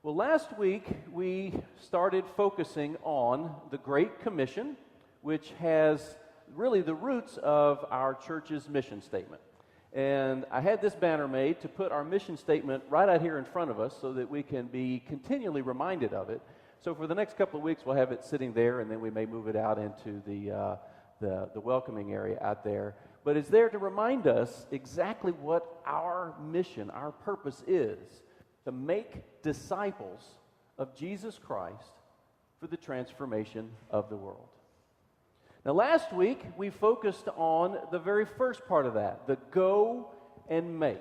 Well, last week we started focusing on the Great Commission, which has really the roots of our church's mission statement. And I had this banner made to put our mission statement right out here in front of us so that we can be continually reminded of it. So for the next couple of weeks, we'll have it sitting there, and then we may move it out into the welcoming area out there. But it's there to remind us exactly what our mission, our purpose is, to make disciples of Jesus Christ for the transformation of the world. Now, last week, we focused on the very first part of that, the go and make.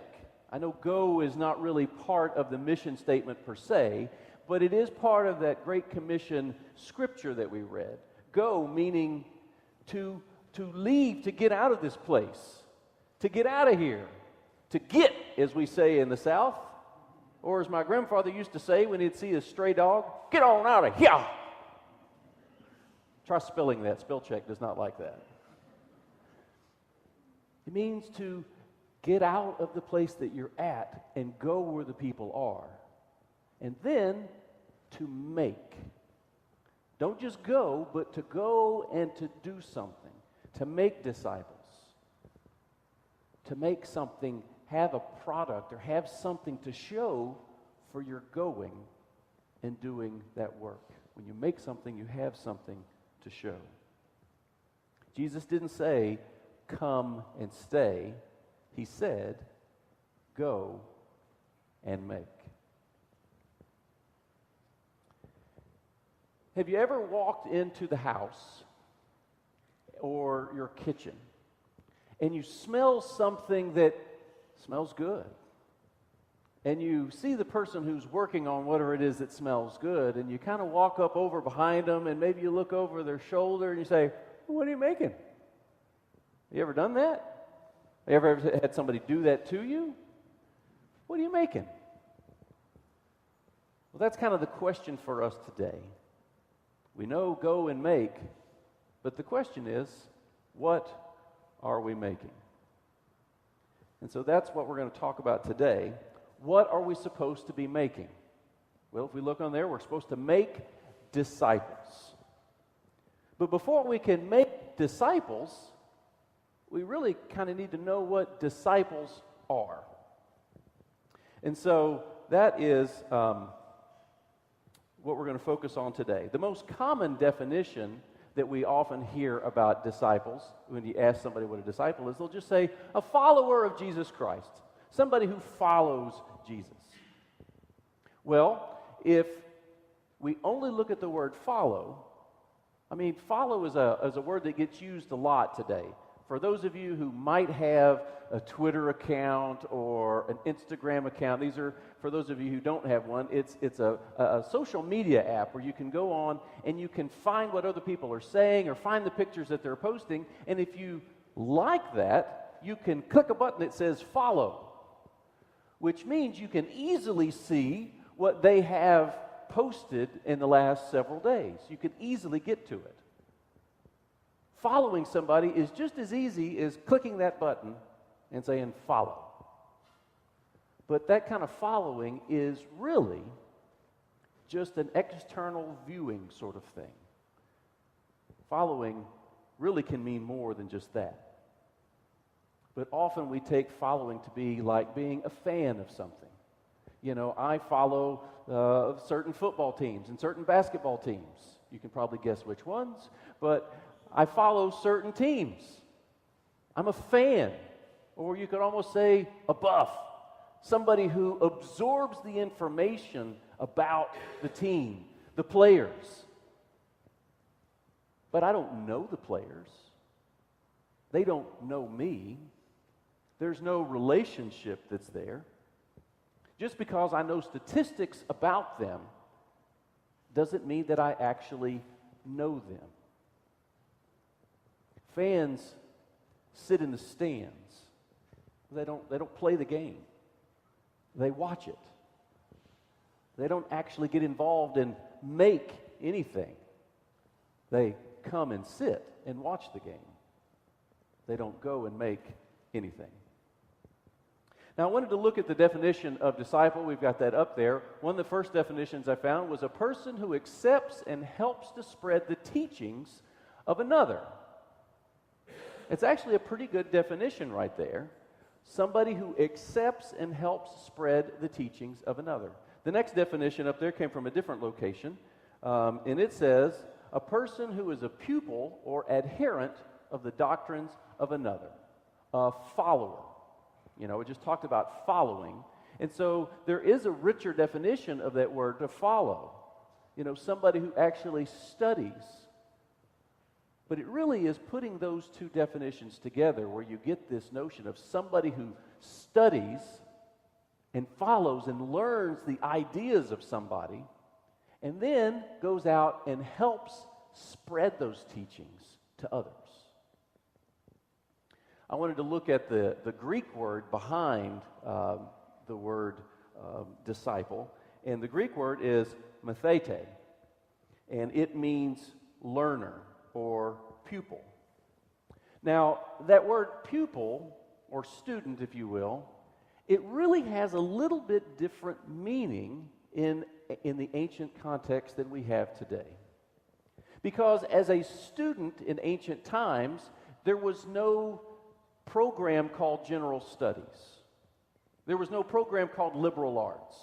I know go is not really part of the mission statement per se, but it is part of that Great Commission scripture that we read. Go meaning to leave, to get out of this place, to get out of here, to get, as we say in the South, or as my grandfather used to say when he'd see a stray dog, get on out of here. Try spelling that. Spell check does not like that. It means to get out of the place that you're at and go where the people are. And then to make. Don't just go, but to go and to do something. To make disciples. To make something, have a product or have something to show for your going and doing that work. When you make something, you have something to show. Jesus didn't say, come and stay. He said, go and make. Have you ever walked into the house or your kitchen and you smell something that smells good? And you see the person who's working on whatever it is that smells good, and you kind of walk up over behind them, and maybe you look over their shoulder and you say, what are you making? You ever done that? You ever had somebody do that to you? What are you making? Well, that's kind of the question for us today. We know go and make, but the question is, what are we making? And so that's what we're going to talk about today. What are we supposed to be making? Well, if we look on there, we're supposed to make disciples. But before we can make disciples, we really kind of need to know what disciples are. And so that is what we're going to focus on today. The most common definition that we often hear about disciples, when you ask somebody what a disciple is, they'll just say, a follower of Jesus Christ. Somebody who follows Jesus. Well, if we only look at the word follow, follow is a word that gets used a lot today. For those of you who might have a Twitter account or an Instagram account, these are, for those of you who don't have one, it's a social media app where you can go on and you can find what other people are saying or find the pictures that they're posting, and if you like that, you can click a button that says follow, which means you can easily see what they have posted in the last several days. You can easily get to it. Following somebody is just as easy as clicking that button and saying follow. But that kind of following is really just an external viewing sort of thing. Following really can mean more than just that. But often we take following to be like being a fan of something. You know, I follow certain football teams and certain basketball teams. You can probably guess which ones, but I follow certain teams. I'm a fan, or you could almost say a buff, somebody who absorbs the information about the team, the players. But I don't know the players. They don't know me. There's no relationship that's there. Just because I know statistics about them doesn't mean that I actually know them. Fans sit in the stands. They don't play the game. They watch it. They don't actually get involved and make anything. They come and sit and watch the game. They don't go and make anything. Now, I wanted to look at the definition of disciple. We've got that up there. One of the first definitions I found was a person who accepts and helps to spread the teachings of another. It's actually a pretty good definition right there. Somebody who accepts and helps spread the teachings of another. The next definition up there came from a different location, and it says, a person who is a pupil or adherent of the doctrines of another, a follower. You know, we just talked about following. And so there is a richer definition of that word, to follow. You know, somebody who actually studies. But it really is putting those two definitions together where you get this notion of somebody who studies and follows and learns the ideas of somebody and then goes out and helps spread those teachings to others. I wanted to look at the Greek word behind the word disciple. And the Greek word is mathete. And it means learner or pupil. Now, that word pupil, or student, if you will, it really has a little bit different meaning in the ancient context than we have today. Because as a student in ancient times, there was no program called general studies. There was no program called liberal arts.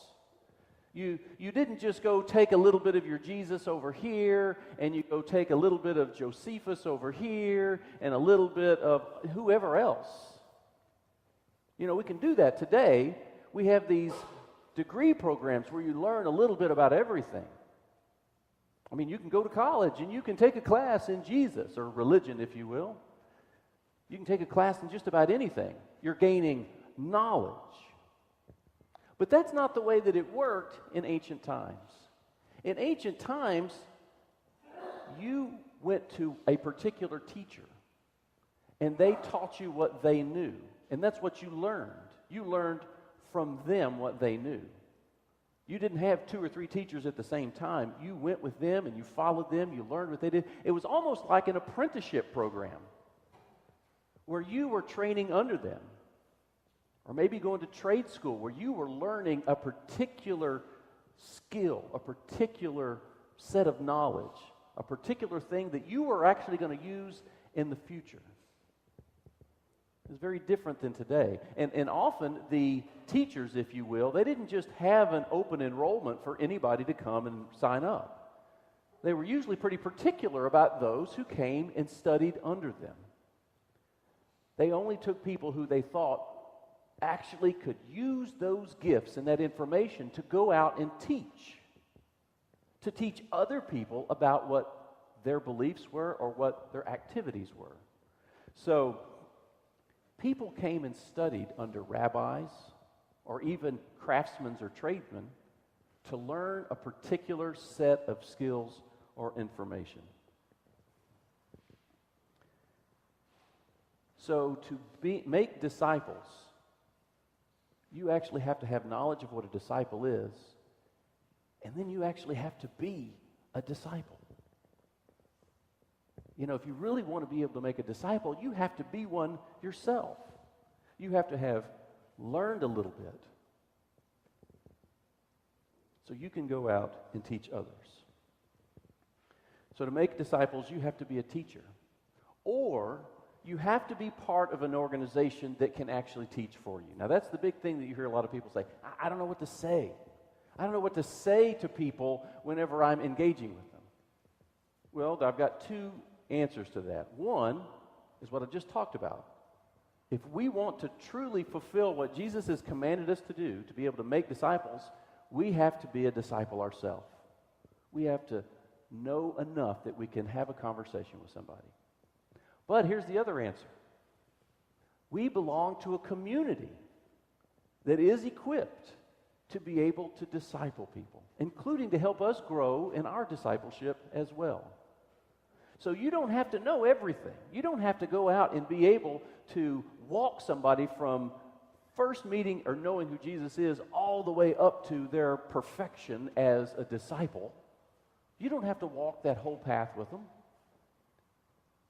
You didn't just go take a little bit of your Jesus over here, and you go take a little bit of Josephus over here, and a little bit of whoever else. You know, we can do that today. We have these degree programs where you learn a little bit about everything. I mean, you can go to college and you can take a class in Jesus, or religion, if you will. You can take a class in just about anything. You're gaining knowledge. But that's not the way that it worked in ancient times. In ancient times, you went to a particular teacher, and they taught you what they knew. And that's what you learned. You learned from them what they knew. You didn't have 2 or 3 teachers at the same time. You went with them, and you followed them. You learned what they did. It was almost like an apprenticeship program, where you were training under them. Or maybe going to trade school where you were learning a particular skill, a particular set of knowledge, a particular thing that you were actually going to use in the future. It's very different than today. And often the teachers, if you will, they didn't just have an open enrollment for anybody to come and sign up. They were usually pretty particular about those who came and studied under them. They only took people who they thought actually could use those gifts and that information to go out and to teach other people about what their beliefs were or what their activities were. So people came and studied under rabbis or even craftsmen or tradesmen to learn a particular set of skills or information. So to make disciples, you actually have to have knowledge of what a disciple is, and then you actually have to be a disciple. You know, if you really want to be able to make a disciple, you have to be one yourself. You have to have learned a little bit so you can go out and teach others. So to make disciples, you have to be a teacher, or you have to be part of an organization that can actually teach for you. Now, that's the big thing that you hear a lot of people say. I don't know what to say. I don't know what to say to people whenever I'm engaging with them. Well, I've got 2 answers to that. One is what I just talked about. If we want to truly fulfill what Jesus has commanded us to do, to be able to make disciples, we have to be a disciple ourselves. We have to know enough that we can have a conversation with somebody. But here's the other answer. We belong to a community that is equipped to be able to disciple people, including to help us grow in our discipleship as well. So you don't have to know everything. You don't have to go out and be able to walk somebody from first meeting or knowing who Jesus is all the way up to their perfection as a disciple. You don't have to walk that whole path with them.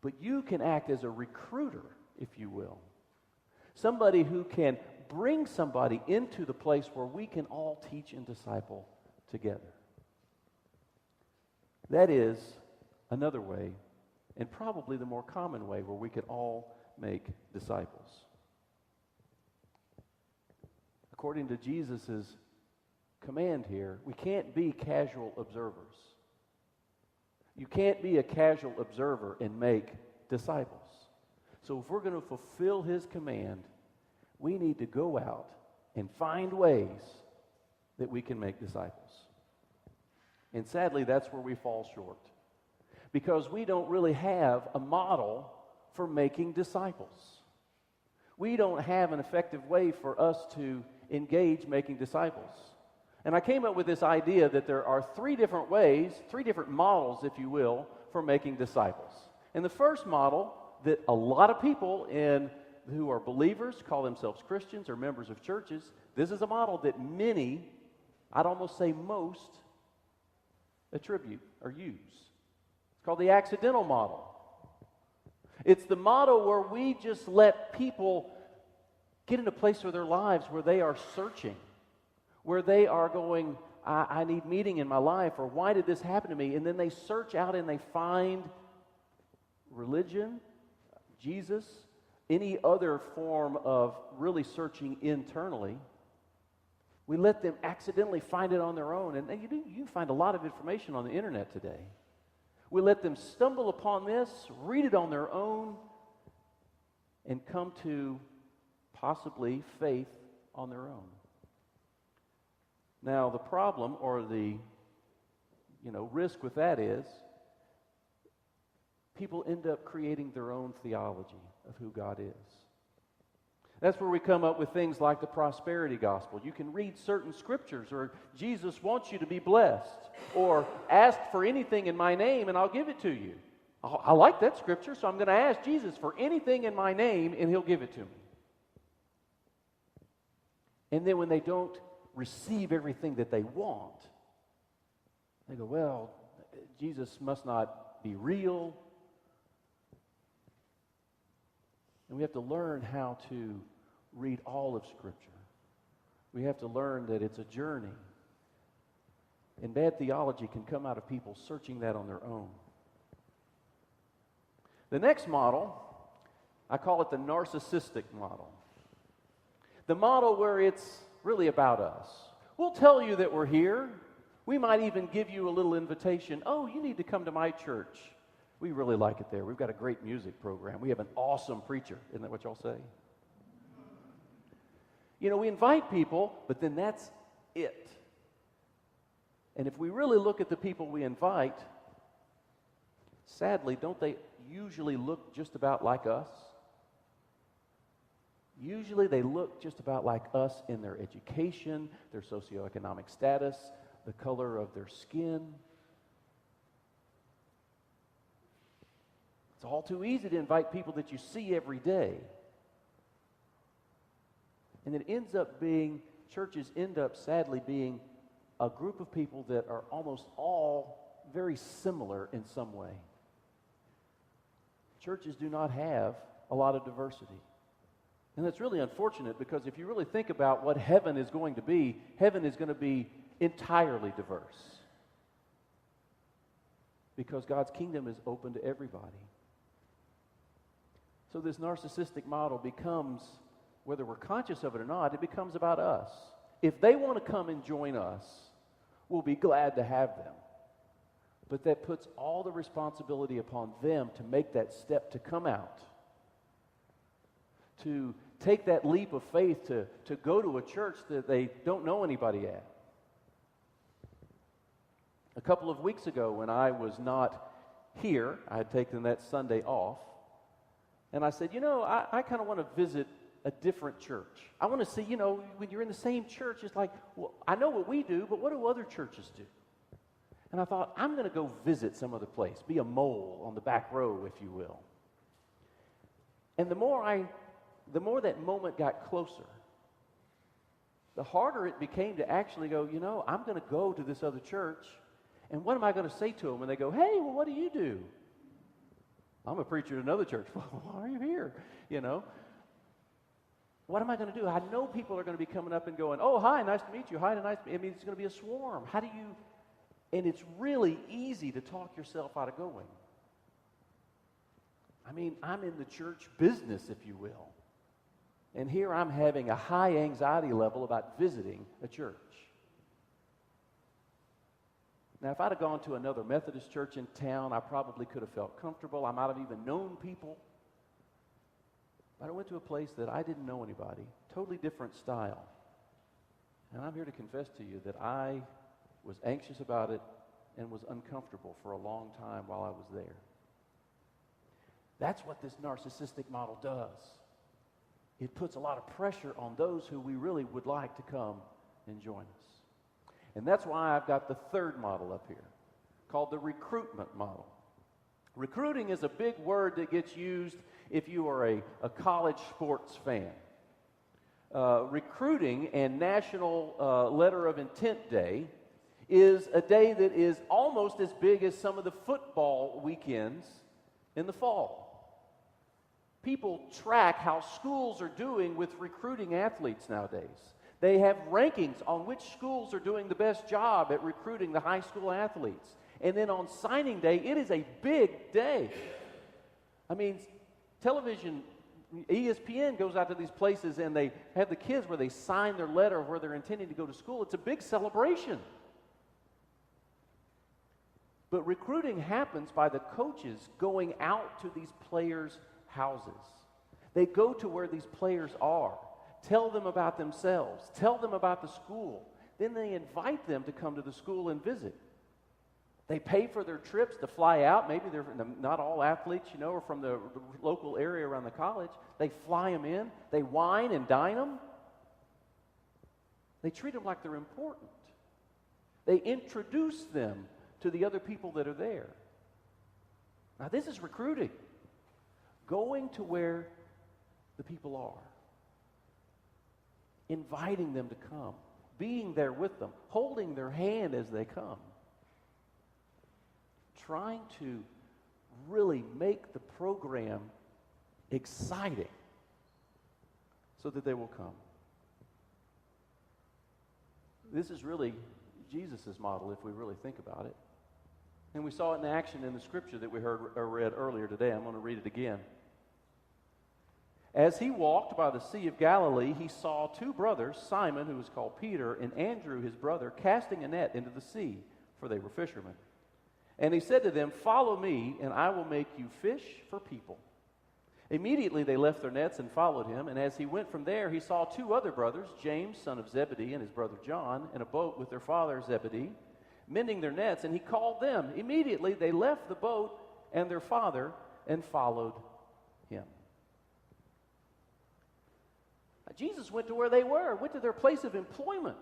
But you can act as a recruiter, if you will. Somebody who can bring somebody into the place where we can all teach and disciple together. That is another way, and probably the more common way, where we can all make disciples. According to Jesus' command here, we can't be casual observers. You can't be a casual observer and make disciples. So if we're going to fulfill his command, we need to go out and find ways that we can make disciples. And sadly, that's where we fall short, because we don't really have a model for making disciples. We don't have an effective way for us to engage making disciples. And I came up with this idea that there are three different ways, three different models, if you will, for making disciples. And the first model that a lot of people who are believers, call themselves Christians or members of churches, this is a model that many, I'd almost say most, attribute or use. It's called the accidental model. It's the model where we just let people get in a place of their lives where they are searching, where they are going, I need meaning in my life, or why did this happen to me? And then they search out and they find religion, Jesus, any other form of really searching internally. We let them accidentally find it on their own. And you can find a lot of information on the internet today. We let them stumble upon this, read it on their own, and come to possibly faith on their own. Now, the problem or the risk with that is people end up creating their own theology of who God is. That's where we come up with things like the prosperity gospel. You can read certain scriptures, or Jesus wants you to be blessed, or ask for anything in my name and I'll give it to you. I like that scripture, so I'm going to ask Jesus for anything in my name and he'll give it to me. And then when they don't receive everything that they want, they go, well, Jesus must not be real. And we have to learn how to read all of Scripture. We have to learn that it's a journey. And bad theology can come out of people searching that on their own. The next model, I call it the narcissistic model. The model where it's really about us. We'll tell you that we're here. We might even give you a little invitation. Oh, you need to come to my church. We really like it there. We've got a great music program. We have an awesome preacher. Isn't that what y'all say? We invite people, but then that's it. And if we really look at the people we invite, sadly, don't they usually look just about like us? Usually they look just about like us in their education, their socioeconomic status, the color of their skin. It's all too easy to invite people that you see every day. And it ends up being, churches end up sadly being a group of people that are almost all very similar in some way. Churches do not have a lot of diversity. And that's really unfortunate, because if you really think about what heaven is going to be entirely diverse. Because God's kingdom is open to everybody. So this narcissistic model becomes, whether we're conscious of it or not, it becomes about us. If they want to come and join us, we'll be glad to have them. But that puts all the responsibility upon them to make that step to come out, to take that leap of faith to go to a church that they don't know anybody at. A couple of weeks ago, when I was not here, I had taken that Sunday off, and I said, I kind of want to visit a different church. I want to see, when you're in the same church, it's like, well, I know what we do, but what do other churches do? And I thought, I'm going to go visit some other place, be a mole on the back row, if you will. And the more that moment got closer, the harder it became to actually go, I'm going to go to this other church, and what am I going to say to them when they go, hey, well, what do you do? I'm a preacher at another church. Well, why are you here? what am I going to do? I know people are going to be coming up and going, oh, hi, nice to meet you. Hi, nice to meet you. I mean, it's going to be a swarm. How do you, and it's really easy to talk yourself out of going. I mean, I'm in the church business, if you will. And here I'm having a high anxiety level about visiting a church. Now, if I'd have gone to another Methodist church in town, I probably could have felt comfortable. I might have even known people. But I went to a place that I didn't know anybody, totally different style. And I'm here to confess to you that I was anxious about it and was uncomfortable for a long time while I was there. That's what this narcissistic model does. It puts a lot of pressure on those who we really would like to come and join us. And that's why I've got the third model up here, called the recruitment model. Recruiting is a big word that gets used if you are a college sports fan. Recruiting and National Letter of Intent Day is a day that is almost as big as some of the football weekends in the fall. People track how schools are doing with recruiting athletes nowadays. They have rankings on which schools are doing the best job at recruiting the high school athletes. And then on signing day, it is a big day. I mean, television, ESPN goes out to these places and they have the kids where they sign their letter of where they're intending to go to school. It's a big celebration. But recruiting happens by the coaches going out to these players' houses. They go to where these players are, tell them about themselves, tell them about the school. Then they invite them to come to the school and visit. They pay for their trips to fly out. Maybe they're not all athletes, are from the local area around the college. They fly them in. They wine and dine them. They treat them like they're important. They introduce them to the other people that are there. Now, this is recruiting. Going to where the people are. Inviting them to come. Being there with them. Holding their hand as they come. Trying to really make the program exciting so that they will come. This is really Jesus' model if we really think about it. And we saw it in action in the scripture that we read earlier today. I'm going to read it again. As he walked by the Sea of Galilee, he saw two brothers, Simon, who was called Peter, and Andrew, his brother, casting a net into the sea, for they were fishermen. And he said to them, "Follow me, and I will make you fish for people." Immediately they left their nets and followed him, and as he went from there, he saw two other brothers, James, son of Zebedee, and his brother John, in a boat with their father Zebedee, mending their nets, and he called them. Immediately they left the boat and their father and followed him. Now, Jesus went to where they were, went to their place of employment.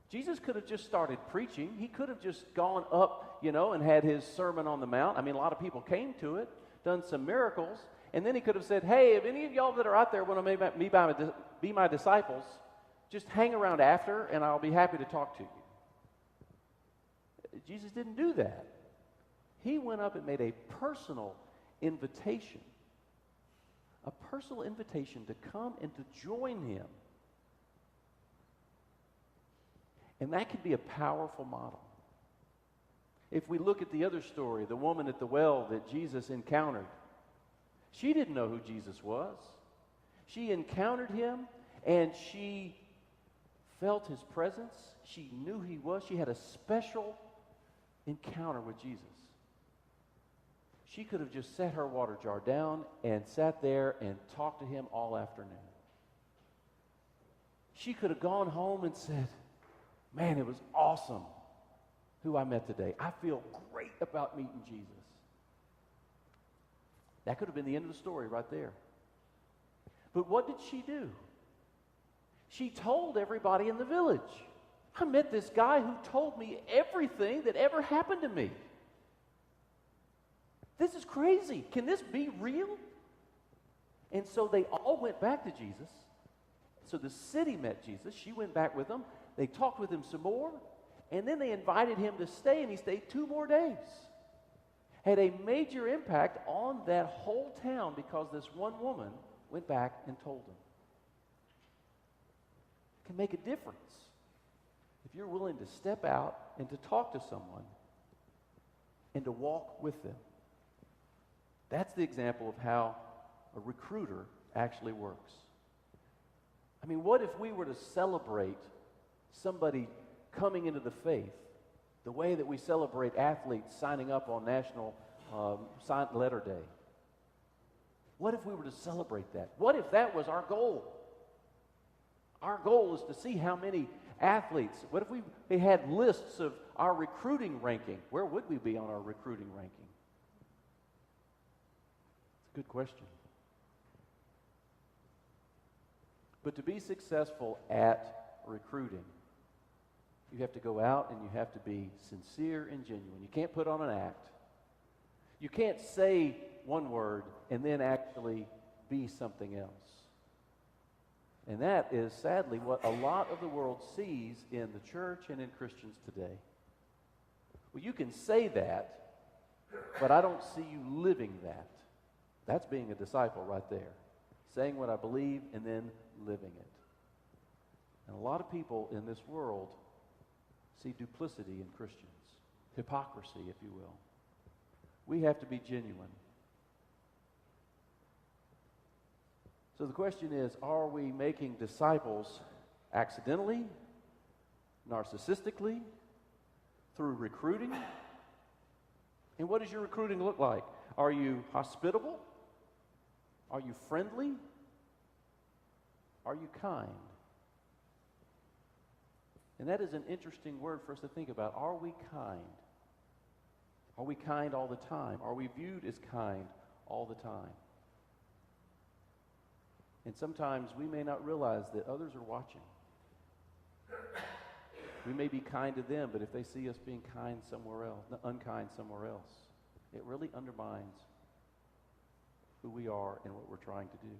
Jesus could have just started preaching. He could have just gone up, and had his Sermon on the Mount. I mean, a lot of people came to it, done some miracles, and then he could have said, "Hey, if any of y'all that are out there want to be my disciples, just hang around after, and I'll be happy to talk to you." Jesus didn't do that. He went up and made a personal invitation. A personal invitation to come and to join him. And that can be a powerful model. If we look at the other story, the woman at the well that Jesus encountered, she didn't know who Jesus was. She encountered him and she felt his presence. She knew who he was. She had a special encounter with Jesus. She could have just set her water jar down and sat there and talked to him all afternoon. She could have gone home and said, "Man, it was awesome who I met today. I feel great about meeting Jesus." That could have been the end of the story right there. But what did she do? She told everybody in the village, "I met this guy who told me everything that ever happened to me. This is crazy. Can this be real?" And so they all went back to Jesus. So the city met Jesus. She went back with them. They talked with him some more. And then they invited him to stay, and he stayed 2 more days. Had a major impact on that whole town because this one woman went back and told them. can make a difference if you're willing to step out and to talk to someone and to walk with them. That's the example of how a recruiter actually works. I mean, what if we were to celebrate somebody coming into the faith the way that we celebrate athletes signing up on National Silent Letter Day? What if we were to celebrate that? What if that was our goal? Our goal is to see how many athletes. What if we had lists of our recruiting ranking? Where would we be on our recruiting ranking? It's a good question. But to be successful at recruiting, you have to go out and you have to be sincere and genuine. You can't put on an act. You can't say one word and then actually be something else. And that is sadly what a lot of the world sees in the church and in Christians today. Well, you can say that, but I don't see you living that. That's being a disciple right there. Saying what I believe and then living it. And a lot of people in this world see duplicity in Christians. Hypocrisy, if you will. We have to be genuine. So the question is, are we making disciples accidentally, narcissistically, through recruiting? And what does your recruiting look like? Are you hospitable? Are you friendly? Are you kind? And that is an interesting word for us to think about. Are we kind? Are we kind all the time? Are we viewed as kind all the time? And sometimes we may not realize that others are watching. We may be kind to them, but if they see us being kind somewhere else, unkind somewhere else, it really undermines who we are and what we're trying to do.